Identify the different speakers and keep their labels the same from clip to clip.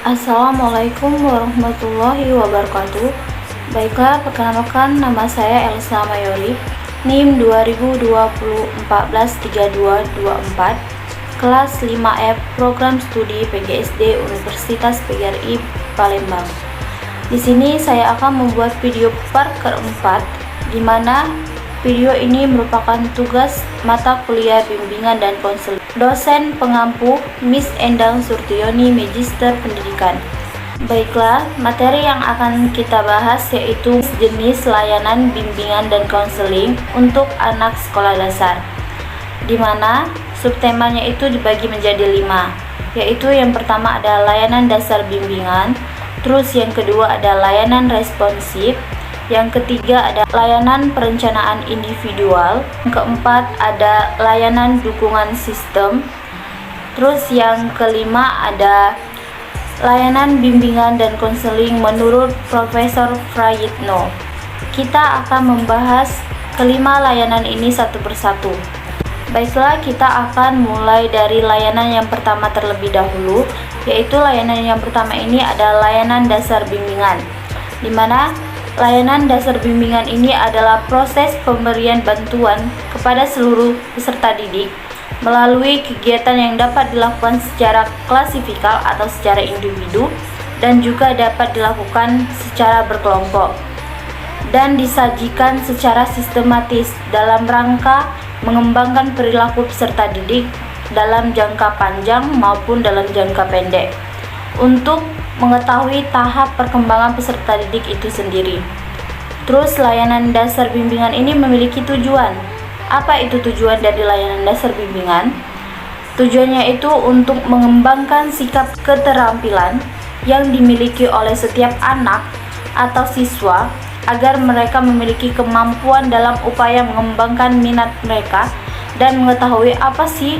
Speaker 1: Assalamualaikum warahmatullahi wabarakatuh. Baiklah, perkenalkan nama saya Elsa Mayoli, NIM 2020143224, kelas 5F, Program Studi PGSD Universitas PGRI Palembang. Di sini saya akan membuat video part keempat, di mana video ini merupakan tugas mata kuliah bimbingan dan konseling. Dosen pengampu Miss Endang Surtioni, Magister Pendidikan. Baiklah, materi yang akan kita bahas yaitu jenis layanan bimbingan dan konseling untuk anak sekolah dasar, di mana subtemanya itu dibagi menjadi 5, yaitu yang pertama ada layanan dasar bimbingan, terus yang kedua ada layanan responsif, yang ketiga ada layanan perencanaan individual, yang keempat ada layanan dukungan sistem, terus yang kelima ada layanan bimbingan dan konseling menurut Profesor Prayitno. Kita akan membahas kelima layanan ini satu persatu. Baiklah, kita akan mulai dari layanan yang pertama terlebih dahulu, yaitu layanan yang pertama ini adalah layanan dasar bimbingan, di mana layanan dasar bimbingan ini adalah proses pemberian bantuan kepada seluruh peserta didik melalui kegiatan yang dapat dilakukan secara klasifikal atau secara individu dan juga dapat dilakukan secara berkelompok dan disajikan secara sistematis dalam rangka mengembangkan perilaku peserta didik dalam jangka panjang maupun dalam jangka pendek untuk mengetahui tahap perkembangan peserta didik itu sendiri. Terus layanan dasar bimbingan ini memiliki tujuan. Apa itu tujuan dari layanan dasar bimbingan? Tujuannya itu untuk mengembangkan sikap keterampilan yang dimiliki oleh setiap anak atau siswa agar mereka memiliki kemampuan dalam upaya mengembangkan minat mereka dan mengetahui apa sih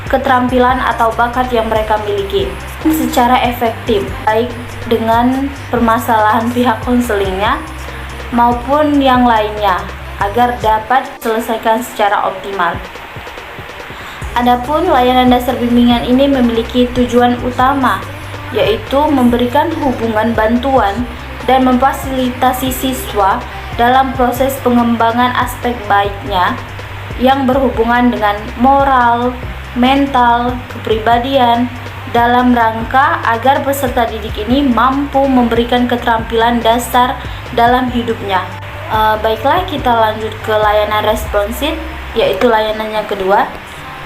Speaker 1: keterampilan atau bakat yang mereka miliki secara efektif, baik dengan permasalahan pihak konselingnya maupun yang lainnya, agar dapat diselesaikan secara optimal. Adapun layanan dasar bimbingan ini memiliki tujuan utama, yaitu memberikan hubungan bantuan dan memfasilitasi siswa dalam proses pengembangan aspek baiknya yang berhubungan dengan moral, mental, kepribadian, dalam rangka agar peserta didik ini mampu memberikan keterampilan dasar dalam hidupnya. Baiklah, kita lanjut ke layanan responsif, yaitu layanan yang kedua,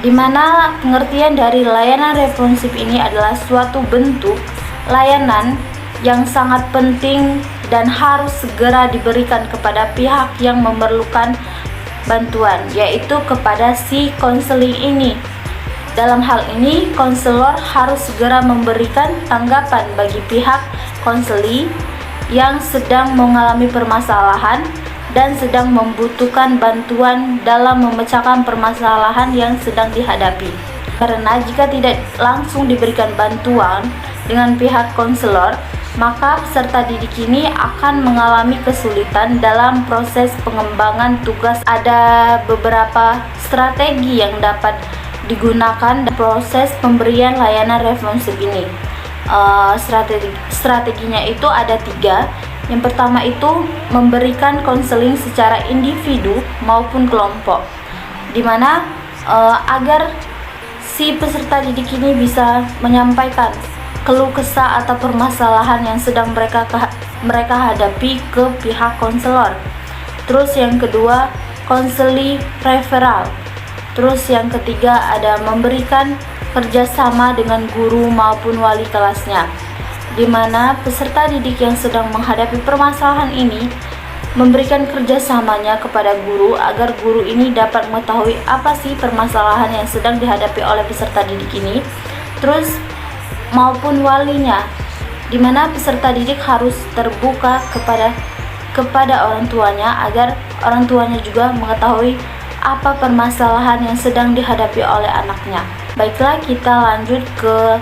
Speaker 1: di mana pengertian dari layanan responsif ini adalah suatu bentuk layanan yang sangat penting dan harus segera diberikan kepada pihak yang memerlukan bantuan, yaitu kepada si konseling ini. Dalam hal ini, konselor harus segera memberikan tanggapan bagi pihak konseli yang sedang mengalami permasalahan dan sedang membutuhkan bantuan dalam memecahkan permasalahan yang sedang dihadapi. Karena jika tidak langsung diberikan bantuan dengan pihak konselor, maka peserta didik ini akan mengalami kesulitan dalam proses pengembangan tugas. Ada beberapa strategi yang dapat digunakan dalam proses pemberian layanan responsif ini. Strateginya itu ada 3. Yang pertama itu memberikan konseling secara individu maupun kelompok, dimana agar si peserta didik ini bisa menyampaikan keluh kesah atau permasalahan yang sedang mereka hadapi ke pihak konselor. Terus yang kedua, konseli referral. Terus yang ketiga ada memberikan kerjasama dengan guru maupun wali kelasnya, di mana peserta didik yang sedang menghadapi permasalahan ini memberikan kerjasamanya kepada guru agar guru ini dapat mengetahui apa sih permasalahan yang sedang dihadapi oleh peserta didik ini, terus maupun walinya, di mana peserta didik harus terbuka kepada orang tuanya agar orang tuanya juga mengetahui apa permasalahan yang sedang dihadapi oleh anaknya. Baiklah, kita lanjut ke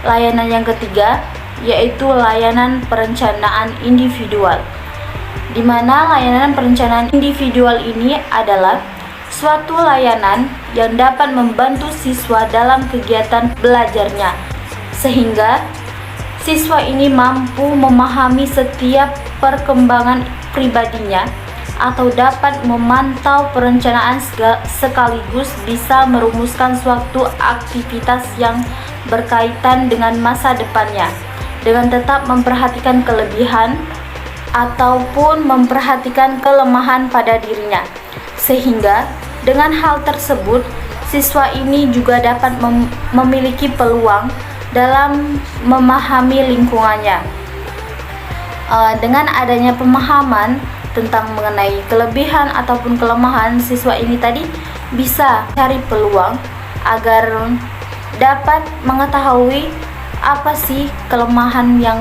Speaker 1: layanan yang ketiga, yaitu layanan perencanaan individual, di mana layanan perencanaan individual ini adalah suatu layanan yang dapat membantu siswa dalam kegiatan belajarnya, sehingga siswa ini mampu memahami setiap perkembangan pribadinya atau dapat memantau perencanaan sekaligus bisa merumuskan suatu aktivitas yang berkaitan dengan masa depannya dengan tetap memperhatikan kelebihan ataupun memperhatikan kelemahan pada dirinya, sehingga dengan hal tersebut siswa ini juga dapat memiliki peluang dalam memahami lingkungannya. Dengan adanya pemahaman tentang mengenai kelebihan ataupun kelemahan, siswa ini tadi bisa cari peluang agar dapat mengetahui apa sih kelemahan yang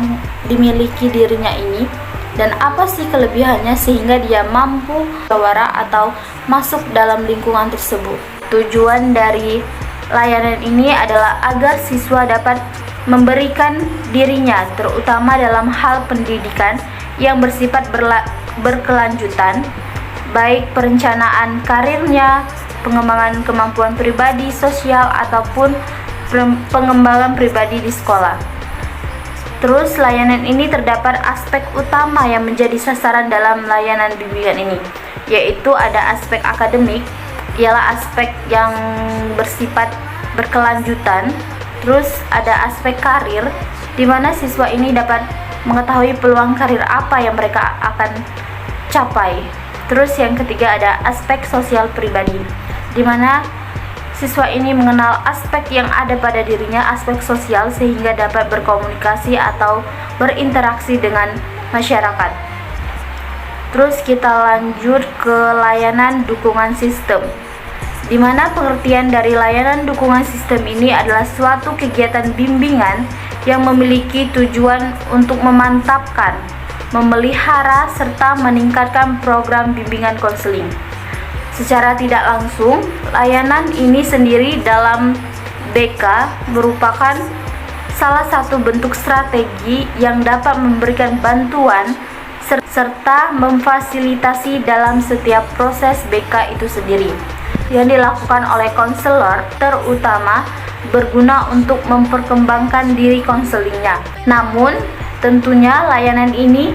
Speaker 1: dimiliki dirinya ini dan apa sih kelebihannya, sehingga dia mampu bersuara atau masuk dalam lingkungan tersebut. Tujuan dari layanan ini adalah agar siswa dapat memberikan dirinya, terutama dalam hal pendidikan yang bersifat berkelanjutan, baik perencanaan karirnya, pengembangan kemampuan pribadi, sosial, ataupun pengembangan pribadi di sekolah. Terus layanan ini terdapat aspek utama yang menjadi sasaran dalam layanan bimbingan ini, yaitu ada aspek akademik, ialah aspek yang bersifat berkelanjutan. Terus ada aspek karir, di mana siswa ini dapat mengetahui peluang karir apa yang mereka akan capai. Terus yang ketiga ada aspek sosial pribadi, di mana siswa ini mengenal aspek yang ada pada dirinya, aspek sosial, sehingga dapat berkomunikasi atau berinteraksi dengan masyarakat. Terus kita lanjut ke layanan dukungan sistem, di mana pengertian dari layanan dukungan sistem ini adalah suatu kegiatan bimbingan yang memiliki tujuan untuk memantapkan, memelihara, serta meningkatkan program bimbingan konseling. Secara tidak langsung, layanan ini sendiri dalam BK merupakan salah satu bentuk strategi yang dapat memberikan bantuan serta memfasilitasi dalam setiap proses BK itu sendiri, yang dilakukan oleh konselor, terutama berguna untuk memperkembangkan diri konselingnya. Namun, tentunya layanan ini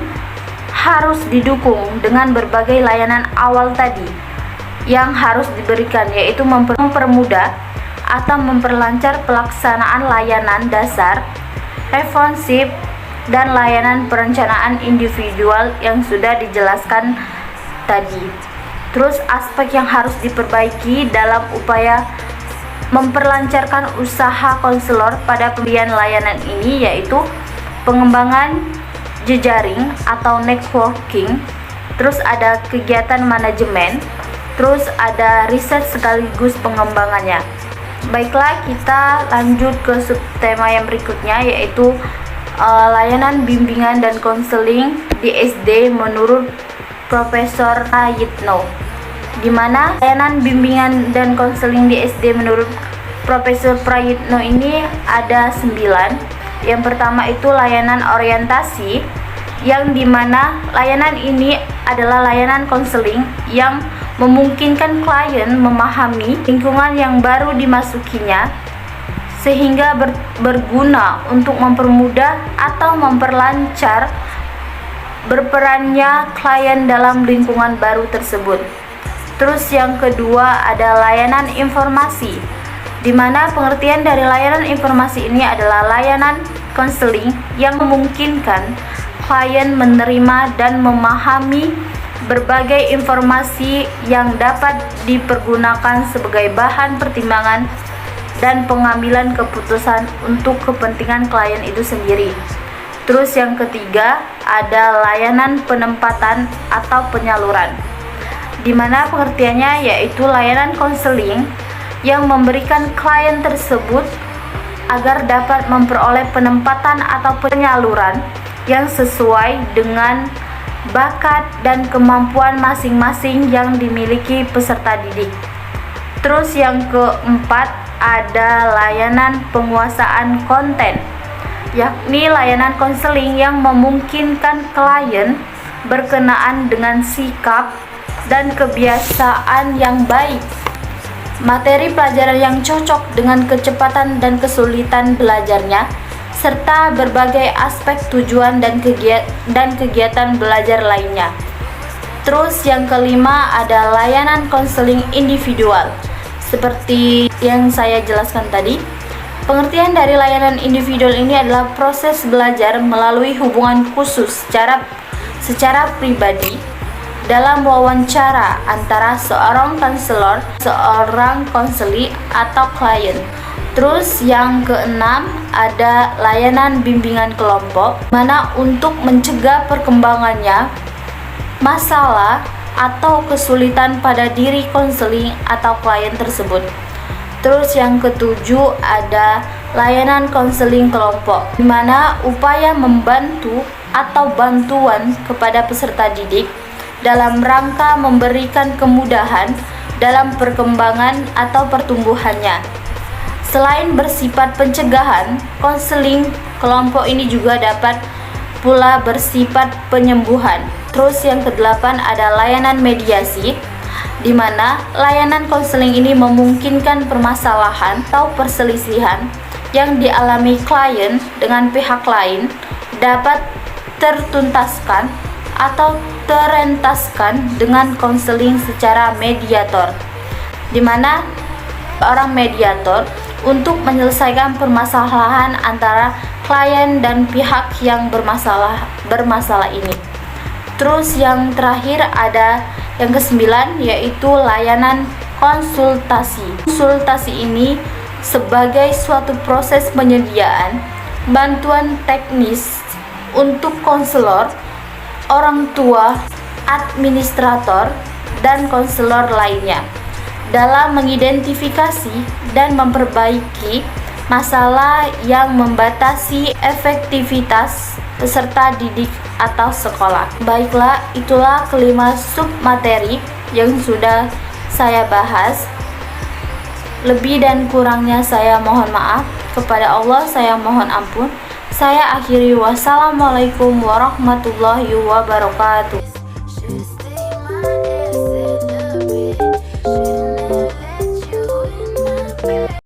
Speaker 1: harus didukung dengan berbagai layanan awal tadi yang harus diberikan, yaitu mempermudah atau memperlancar pelaksanaan layanan dasar, responsif, dan layanan perencanaan individual yang sudah dijelaskan tadi. Terus aspek yang harus diperbaiki dalam upaya memperlancarkan usaha konselor pada pemberian layanan ini yaitu pengembangan jejaring atau networking, terus ada kegiatan manajemen, terus ada riset sekaligus pengembangannya. Baiklah, kita lanjut ke subtema yang berikutnya, yaitu layanan bimbingan dan konseling di SD menurut Profesor Prayitno, di mana layanan bimbingan dan konseling di SD menurut Profesor Prayitno ini ada 9. Yang pertama itu layanan orientasi, yang dimana layanan ini adalah layanan konseling yang memungkinkan klien memahami lingkungan yang baru dimasukinya, sehingga berguna untuk mempermudah atau memperlancar berperannya klien dalam lingkungan baru tersebut. Terus yang kedua ada layanan informasi, di mana pengertian dari layanan informasi ini adalah layanan konseling yang memungkinkan klien menerima dan memahami berbagai informasi yang dapat dipergunakan sebagai bahan pertimbangan dan pengambilan keputusan untuk kepentingan klien itu sendiri. Terus yang ketiga ada layanan penempatan atau penyaluran, di mana pengertiannya yaitu layanan konseling yang memberikan klien tersebut agar dapat memperoleh penempatan atau penyaluran yang sesuai dengan bakat dan kemampuan masing-masing yang dimiliki peserta didik. Terus yang keempat ada layanan penguasaan konten, yakni layanan konseling yang memungkinkan klien berkenaan dengan sikap dan kebiasaan yang baik, materi pelajaran yang cocok dengan kecepatan dan kesulitan belajarnya, serta berbagai aspek tujuan dan kegiatan belajar lainnya. Terus yang kelima ada layanan konseling individual. Seperti yang saya jelaskan tadi, pengertian dari layanan individual ini adalah proses belajar melalui hubungan khusus secara pribadi dalam wawancara antara seorang konselor, seorang konseli atau klien. Terus yang keenam ada layanan bimbingan kelompok, mana untuk mencegah perkembangannya masalah atau kesulitan pada diri konseling atau klien tersebut. Terus yang ketujuh ada layanan konseling kelompok, di mana upaya membantu atau bantuan kepada peserta didik dalam rangka memberikan kemudahan dalam perkembangan atau pertumbuhannya. Selain bersifat pencegahan, konseling kelompok ini juga dapat pula bersifat penyembuhan. Terus yang kedelapan ada layanan mediasi, di mana layanan konseling ini memungkinkan permasalahan atau perselisihan yang dialami klien dengan pihak lain dapat tertuntaskan atau terentaskan dengan konseling secara mediator, di mana seorang mediator untuk menyelesaikan permasalahan antara klien dan pihak yang bermasalah ini. Terus yang terakhir ada yang kesembilan, yaitu layanan konsultasi. Konsultasi ini sebagai suatu proses penyediaan bantuan teknis untuk konselor, orang tua, administrator, dan konselor lainnya dalam mengidentifikasi dan memperbaiki masalah yang membatasi efektivitas peserta didik atau sekolah. Baiklah, itulah kelima sub materi yang sudah saya bahas. Lebih dan kurangnya saya mohon maaf. Kepada Allah saya mohon ampun. Saya akhiri, wassalamualaikum warahmatullahi wabarakatuh.